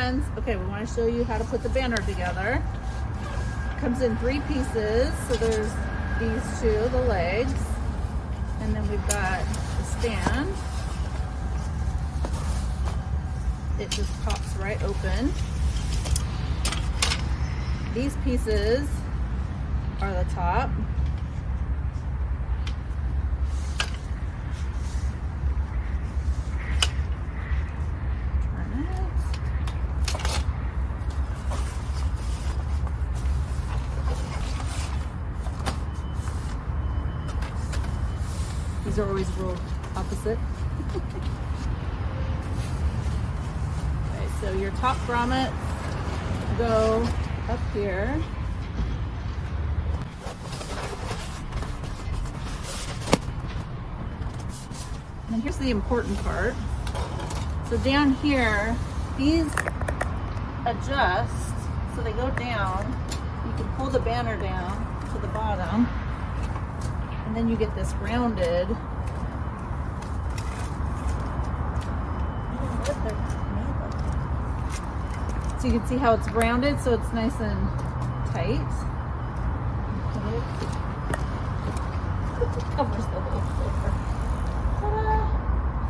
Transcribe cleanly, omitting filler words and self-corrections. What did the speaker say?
bands. Okay, we want to show you how to put the banner together. It comes in 3 pieces. So there's these two, the legs, and then we've got the stand. It just pops right open. These pieces are the top. Turn it. These are always rolled opposite. Okay, so your top grommets go up here. And here's the important part. So down here, these adjust, so they go down. You can pull the banner down to the bottom, and then you get this rounded. So you can see how it's rounded, so it's nice and tight. It covers the whole floor. Ta-da!